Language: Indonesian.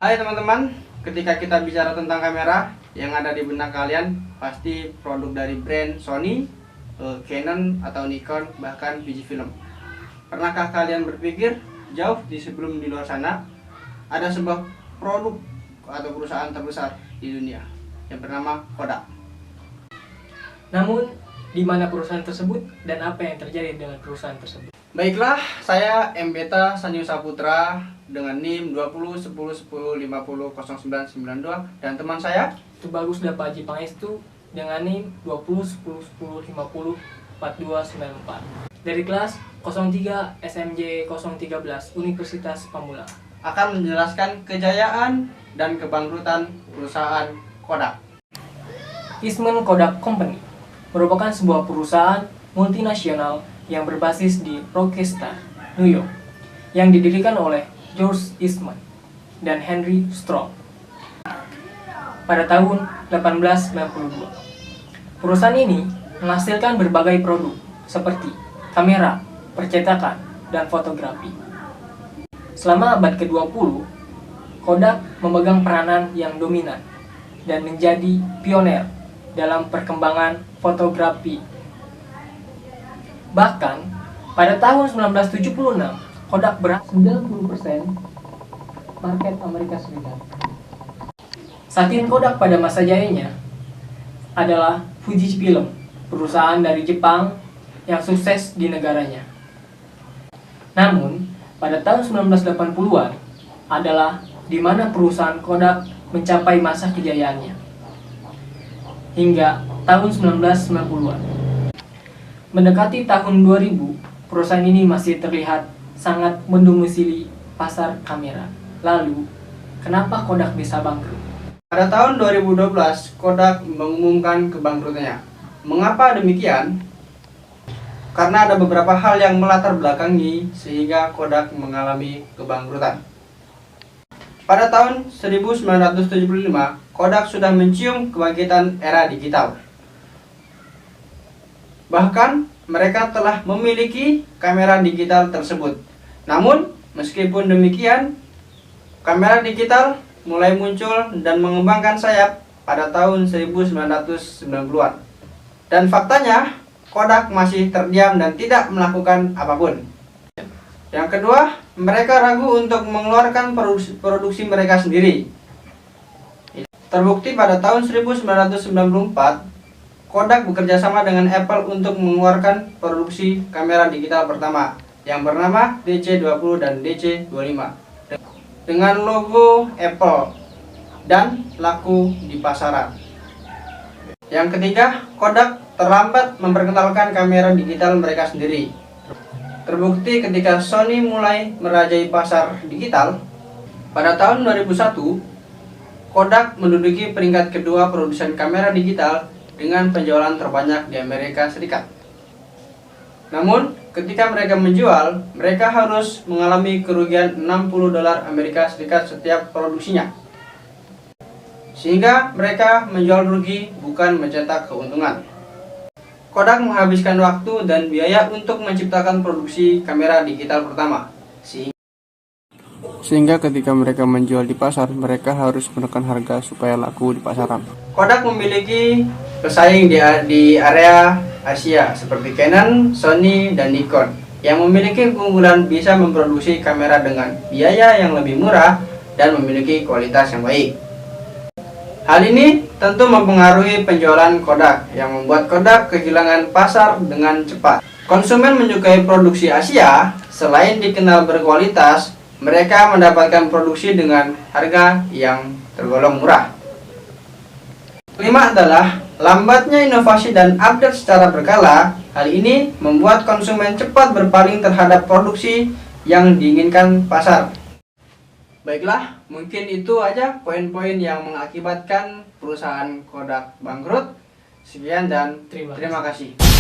Hai teman-teman, ketika kita bicara tentang kamera, yang ada di benak kalian pasti produk dari brand Sony, Canon atau Nikon, bahkan Fujifilm. Pernahkah kalian berpikir jauh sebelum di luar sana ada sebuah produk atau perusahaan terbesar di dunia yang bernama Kodak? Namun, di mana perusahaan tersebut dan apa yang terjadi dengan perusahaan tersebut? Baiklah, saya M Beta Sanyu Saputra dengan NIM 201010500992 dan teman saya Tubagus Dapaji Pangestu dengan NIM 201010504294 dari kelas 03 SMJ 013 Universitas Pamulang akan menjelaskan kejayaan dan kebangkrutan perusahaan Kodak. Eastman Kodak Company merupakan sebuah perusahaan multinasional yang berbasis di Rochester, New York, yang didirikan oleh George Eastman dan Henry Stroh pada tahun 1892. Perusahaan ini menghasilkan berbagai produk seperti kamera, percetakan, dan fotografi. Selama abad ke-20, Kodak memegang peranan yang dominan dan menjadi pioner dalam perkembangan fotografi. Bahkan, pada tahun 1976, Kodak berhasil 90% market Amerika Serikat. Saking Kodak pada masa jayanya adalah Fujifilm, perusahaan dari Jepang yang sukses di negaranya. Namun, pada tahun 1980-an adalah di mana perusahaan Kodak mencapai masa kejayaannya. Hingga tahun 1990-an. Mendekati tahun 2000, perusahaan ini masih terlihat sangat mendomisili pasar kamera. Lalu, kenapa Kodak bisa bangkrut? Pada tahun 2012, Kodak mengumumkan kebangkrutannya. Mengapa demikian? Karena ada beberapa hal yang melatar belakangi sehingga Kodak mengalami kebangkrutan. Pada tahun 1975, Kodak sudah mencium kebangkitan era digital. Bahkan mereka telah memiliki kamera digital tersebut. Namun, meskipun demikian, kamera digital mulai muncul dan mengembangkan sayap pada tahun 1990-an. Dan faktanya, Kodak masih terdiam dan tidak melakukan apapun. Yang kedua, mereka ragu untuk mengeluarkan produksi mereka sendiri. Terbukti pada tahun 1994, Kodak bekerja sama dengan Apple untuk mengeluarkan produksi kamera digital pertama yang bernama DC20 dan DC25 dengan logo Apple dan laku di pasaran. Yang ketiga, Kodak terlambat memperkenalkan kamera digital mereka sendiri. Terbukti ketika Sony mulai merajai pasar digital, pada tahun 2001, Kodak menduduki peringkat kedua produsen kamera digital dengan penjualan terbanyak di Amerika Serikat. Namun, ketika mereka menjual, mereka harus mengalami kerugian $60 Amerika Serikat setiap produksinya. Sehingga mereka menjual rugi bukan mencetak keuntungan. Kodak menghabiskan waktu dan biaya untuk menciptakan produksi kamera digital pertama. Sehingga ketika mereka menjual di pasar, mereka harus menekan harga supaya laku di pasaran. Kodak memiliki pesaing di area Asia seperti Canon, Sony, dan Nikon yang memiliki keunggulan bisa memproduksi kamera dengan biaya yang lebih murah dan memiliki kualitas yang baik. Hal ini tentu mempengaruhi penjualan Kodak yang membuat Kodak kehilangan pasar dengan cepat. Konsumen menyukai produksi Asia, selain dikenal berkualitas, mereka mendapatkan produksi dengan harga yang tergolong murah. Kelima adalah lambatnya inovasi dan update secara berkala. Hal ini membuat konsumen cepat berpaling terhadap produksi yang diinginkan pasar. Baiklah, mungkin itu aja poin-poin yang mengakibatkan perusahaan Kodak bangkrut. Sekian dan terima kasih.